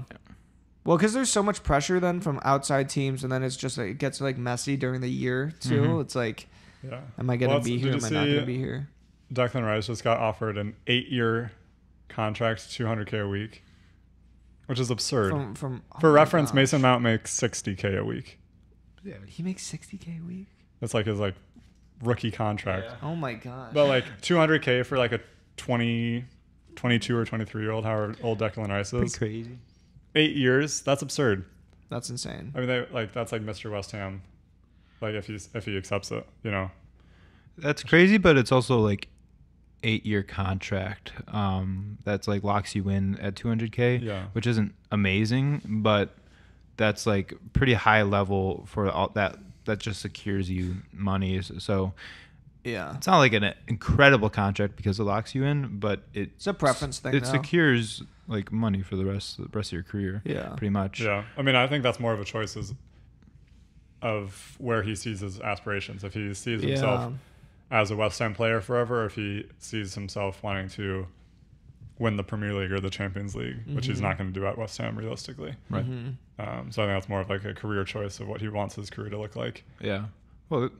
Well, because there's so much pressure then from outside teams, and then it's just like it gets like messy during the year too. Mhm. It's like, Yeah. am I gonna Well, be did here? you Am I not see gonna be here? Declan Rice just got offered an 8-year contract, $200K a week, which is absurd. From For oh my reference, gosh. Mason Mount makes $60K a week. yeah, He makes $60K a week. That's like his rookie contract. Yeah. Oh my gosh. But like $200K for like a 22 or 23-year-old, however old Declan Rice is. crazy. 8 years, that's absurd. That's insane. I mean, that's like Mr. West Ham. Like if he accepts it, you know. That's crazy, but it's also like 8-year contract. That's like locks you in at 200K, Yeah. which isn't amazing, but that's like pretty high level for all that. That just secures you money. So Yeah. it's not like an incredible contract because it locks you in, but It's a preference thing, It though. secures like money for the rest of your career. Yeah. pretty much. Yeah. I mean, I think that's more of a choice of where he sees his aspirations. If he sees himself as a West Ham player forever, or if he sees himself wanting to win the Premier League or the Champions League, which he's not going to do at West Ham realistically. Right. Mhm. So I think that's more of like a career choice of what he wants his career to look like. Yeah. Well,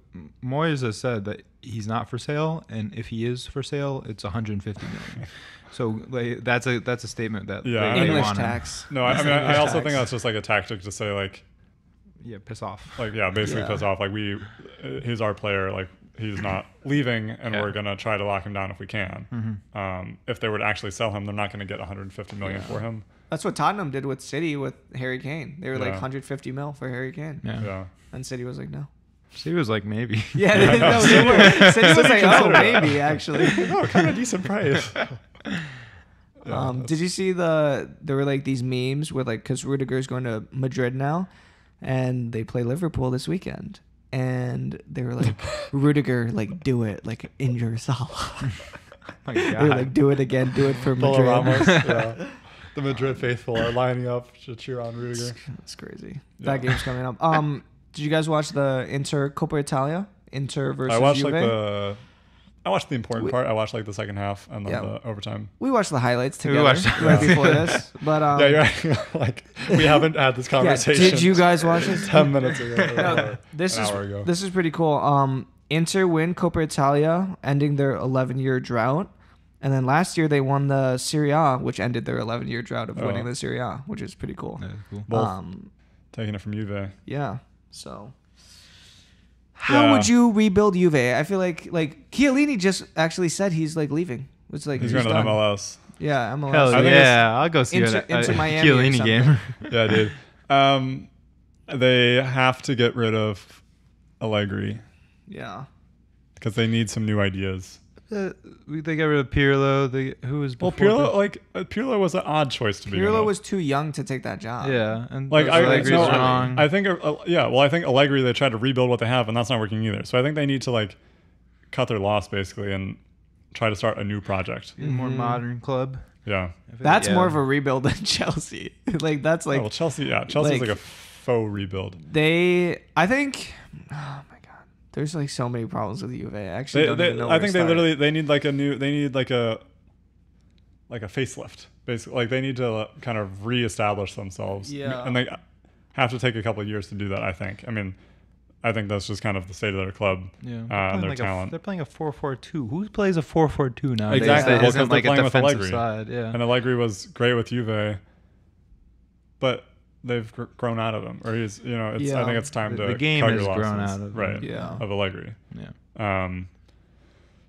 Moyes has said that he's not for sale, and if he is for sale, it's 150 million. So like, that's a statement that Yeah, they English want him. tax. No, I mean, I also think that's just like a tactic to say like, Yeah, piss off. basically Yeah. piss off. Like he's our player. Like he's not leaving, and Yeah. we're gonna try to lock him down if we can. If they were to actually sell him, they're not gonna get 150 million for him. That's what Tottenham did with City with Harry Kane. They were like Yeah. 150 mil for Harry Kane. Yeah. Yeah. And City was like, no. So he was like, maybe. Yeah, they were. City was like, oh, maybe, actually. Oh, kind of decent price. Did you see there were like these memes with like, because Rudiger's going to Madrid now, and they play Liverpool this weekend, and they were like, Rudiger, like, do it, like, injure Salah. My They were God. like, do it again, do it for Polo Madrid. Ramos. Yeah. The Madrid faithful are lining up to cheer on Rudiger. It's crazy. Yeah. That game's coming up. Did you guys watch the Inter Copa Italia? Inter versus I watched Juve? I watched the important part. I watched like the second half and then Yeah. the overtime. We watched the highlights We together watched- right before this. But Yeah, you're right. Like we haven't had this yeah, conversation. did you guys watch this? 10 minutes ago? No, this An is hour ago. this is pretty cool. Inter win Copa Italia, ending their 11-year drought. And then last year they won the Serie A, which ended their 11-year drought of winning the Serie A, which is pretty cool. That is cool. Both taking it from Juve. Yeah. So how would you rebuild Juve? I feel like Chiellini just actually said he's like leaving. It's like he's going to the MLS. Yeah, MLS. Hell yeah, I'll go see into Miami Chiellini game. Yeah, dude. They have to get rid of Allegri. Yeah. Because they need some new ideas. They got rid of Pirlo. Who was before? Pirlo was an odd choice to be. Pirlo was too young to take that job. Yeah, and Allegri's wrong. I think I think Allegri, they tried to rebuild what they have, and that's not working either. So I think they need to like cut their loss basically and try to start a new project. A more modern club. Yeah, that's more of a rebuild than Chelsea. Like that's like Chelsea's like a faux rebuild. I think. Oh my god, there's like so many problems with Juve. I actually don't even know. I think they need like a facelift. Basically, like they need to kind of reestablish themselves. Yeah, and they have to take a couple of years to do that. I think. I mean, I think that's just kind of the state of their club. Yeah, and their talent. They're playing a 4-4-2. Who plays a 4-4-2 nowadays? Exactly. That isn't like a playing with defensive Allegri. side. Yeah, and Allegri was great with Juve, but they've grown out of him. Or he's, I think it's time to the game cut has your losses, grown out of right? him. Yeah, of Allegri. Yeah.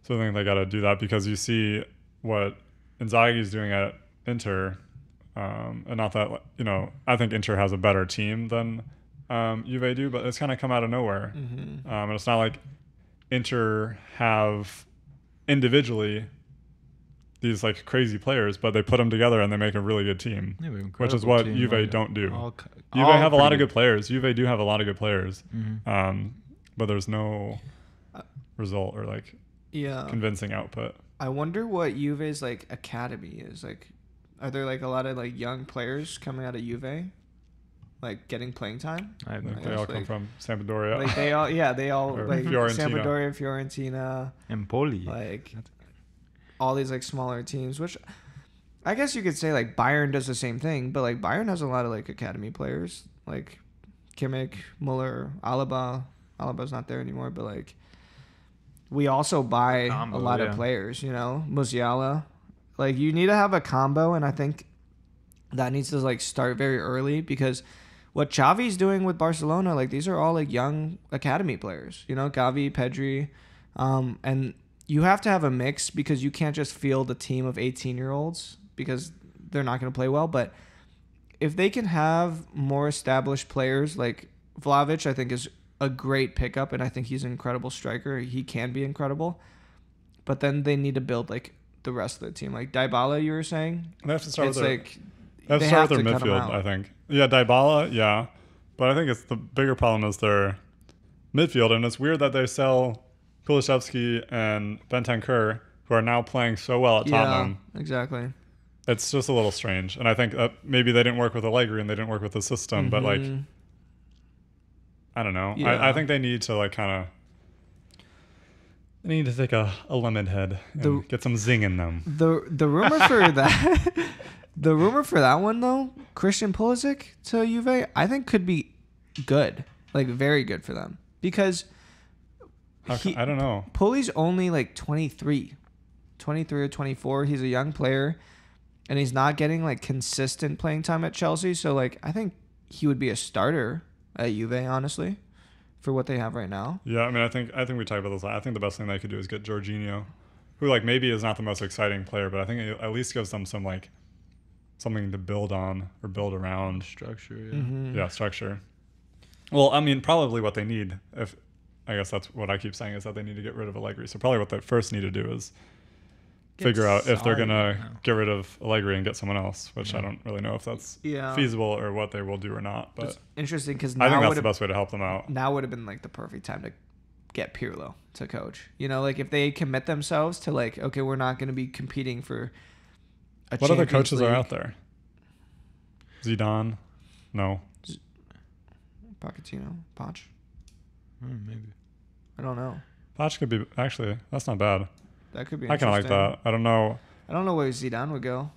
So I think they got to do that because you see what Inzaghi's doing at Inter, and not that I think Inter has a better team than Juve do, but it's kind of come out of nowhere. Mm-hmm. And it's not like Inter have individually these like crazy players, but they put them together and they make a really good team, which is what Juve don't do. Juve have a lot of good players. Juve do have a lot of good players, but there's no result or like convincing output. I wonder what Juve's like academy is like. Are there like a lot of like young players coming out of Juve, like getting playing time? I think they all come from Sampdoria. Like they all like Fiorentina. Sampdoria, Fiorentina, Empoli. like all these like smaller teams, which I guess you could say like Bayern does the same thing, but like Bayern has a lot of like academy players like Kimmich, Muller, Alaba. Alaba's not there anymore, but like we also buy a lot of players, Musiala. Like you need to have a combo, and I think that needs to like start very early because what Xavi's doing with Barcelona, like these are all like young academy players, Gavi, Pedri, and you have to have a mix because you can't just field a team of 18-year-olds because they're not going to play well. But if they can have more established players like Vlahovic, I think is a great pickup, and I think he's an incredible striker. He can be incredible, but then they need to build like the rest of the team, like Dybala. You were saying they have to start with their midfield. I think, Dybala, but I think it's the bigger problem is their midfield, and it's weird that they sell Kulusevski and Bentancur, who are now playing so well at Tottenham. Yeah, exactly. It's just a little strange, and I think maybe they didn't work with Allegri and they didn't work with the system, but like. I don't know. Yeah. I think they need to like kind of. They need to take a lemon head and get some zing in them. The rumor for that, the rumor for that one though, Christian Pulisic to Juve, I think could be good, like very good for them because. I don't know. Puli's only like 23 or 24. He's a young player, and he's not getting like consistent playing time at Chelsea. So like I think he would be a starter at Juve, honestly, for what they have right now. Yeah, I mean, I think we talked about this. I think the best thing they could do is get Jorginho, who like maybe is not the most exciting player, but I think it at least gives them some like something to build on or build around. Structure, yeah. Mm-hmm. Yeah, structure. Well, I mean, probably what they need, I guess that's what I keep saying, is that they need to get rid of Allegri. So probably what they first need to do is figure out if they're going to get rid of Allegri and get someone else, which I don't really know if that's feasible or what they will do or not. But it's interesting because I think that's the best way to help them out. Now would have been like the perfect time to get Pirlo to coach. Like if they commit themselves to like, okay, we're not going to be competing for a What other coaches League. are out there? Zidane? No. Pochettino? Poch? Maybe. I don't know. Poch could be, actually, that's not bad. That could be I kind of like that. I don't know. I don't know where Zidane would go.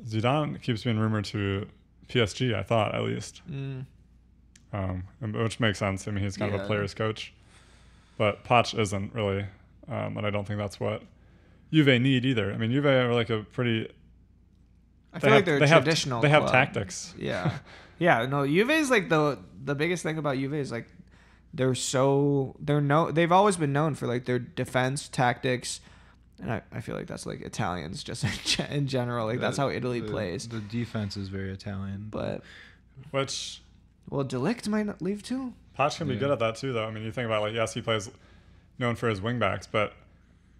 Zidane keeps being rumored to PSG, I thought, at least. Which makes sense. I mean, he's kind of a player's coach. but Poch isn't really, and I don't think that's what Juve need either. I mean, Juve are like a pretty. I feel like they're traditional. They have club. tactics. Yeah, yeah. No, Juve is like the biggest thing about Juve is like they've always been known for like their defense tactics, and I feel like that's like Italians just in general. Like that's how Italy plays. The defense is very Italian, But De Ligt might not leave too. Poch can be good at that too, though. I mean, you think about like yes, he plays known for his wingbacks, but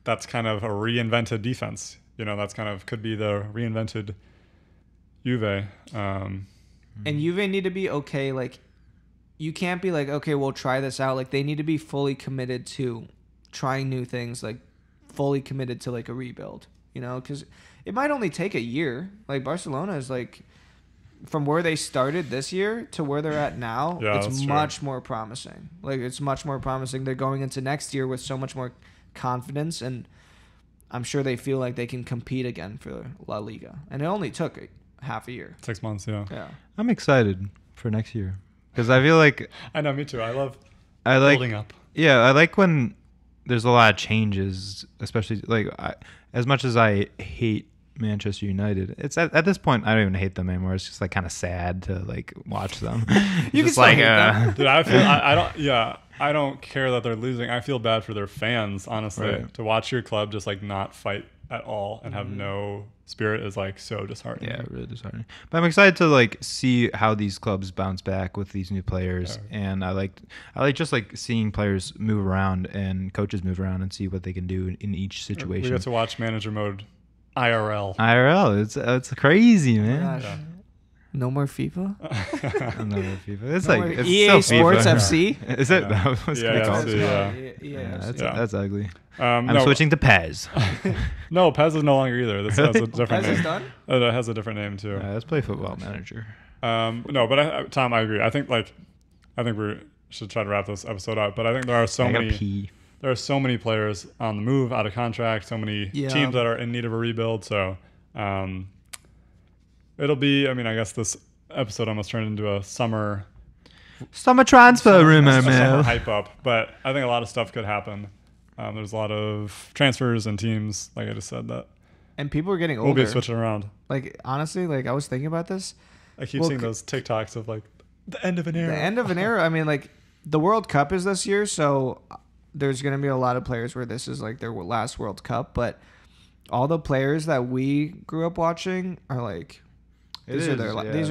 that's kind of a reinvented defense. You know, that's kind of could be the reinvented Juve. And Juve need to be okay. Like, you can't be like, okay, we'll try this out. Like, they need to be fully committed to trying new things. Like, fully committed to like a rebuild. You know, because it might only take a year. Like Barcelona is like, from where they started this year to where they're at now, it's much more promising. Like, it's much more promising. They're going into next year with so much more confidence, and I'm sure they feel like they can compete again for La Liga. And it only took half a year. 6 months, yeah. I'm excited for next year because I feel like I know, me too. I like building up. Yeah, I like when there's a lot of changes, especially like as much as I hate Manchester United, it's at this point I don't even hate them anymore. It's just like kind of sad to like watch them. You just like, dude, I feel I don't. Yeah, I don't care that they're losing. I feel bad for their fans, honestly. Right. To watch your club just like not fight at all and have no spirit is like so disheartening. Yeah, really disheartening. But I'm excited to like see how these clubs bounce back with these new players, and I like just like seeing players move around and coaches move around and see what they can do in each situation. We get to watch manager mode IRL. It's crazy, Oh man. gosh. No more FIFA? Another FIFA. It's No like more it's EA still Sports FIFA. FC? Is it? Yeah. That was Yeah, called? FC, That's ugly. I'm I'm switching to Pez. No, Pez is no longer either. This has a different Pez name. is done? It has a different name too. Let's play Football Manager. No, but Tom, I agree. I think we should try to wrap this episode up. But I think there are there are so many players on the move, out of contract, so many teams that are in need of a rebuild. So it'll be. I mean, I guess this episode almost turned into a summer transfer rumor summer mill. hype up. But I think a lot of stuff could happen. There's a lot of transfers and teams, like I just said, that And people are getting older. we'll be switching around. Like, honestly, like I was thinking about this. I keep seeing those TikToks of like the end of an era. The end of an era. I mean, like the World Cup is this year, so there's going to be a lot of players where this is like their last World Cup. But all the players that we grew up watching are like these are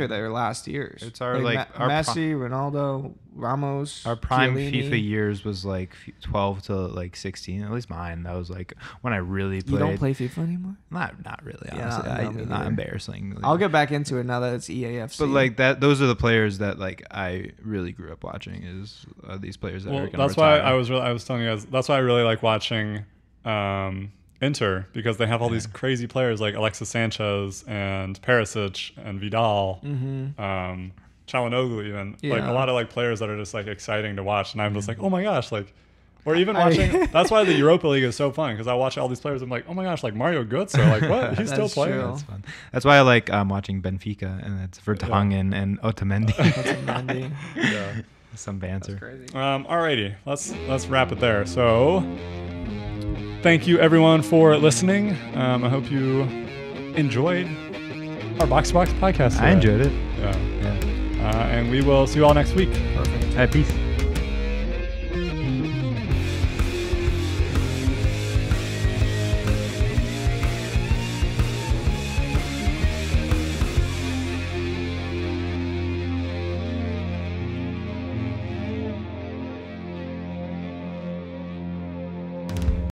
their last years. It's our like our Messi, Ronaldo, Ramos. Our prime Chiellini. FIFA years was like 12 to like 16. At least mine. That was like when I really played. You don't play FIFA anymore? Not really. Yeah, Honestly, no, not embarrassing. I'll get back into it now that it's EAFC. But like that, those are the players that like I really grew up watching. Is these players that are going to that's retire. why I was telling you guys. That's why I really like watching Inter, because they have all these crazy players like Alexis Sanchez and Perisic and Vidal, Çalhanoğlu even. Like a lot of like players that are just like exciting to watch, and I'm just like, oh my gosh, like. Or even watching. That's why the Europa League is so fun, because I watch all these players. I'm like, oh my gosh, like Mario Götze, like what? He's still playing. True. That's fun. That's why I like watching Benfica, and it's Vertonghen and Otamendi. Otamendi. Yeah. Some banter. That's crazy. Alrighty, let's wrap it there. So, thank you everyone for listening. I hope you enjoyed our Box to Box podcast today. I enjoyed it. Yeah. And we will see you all next week. Perfect. All right, peace.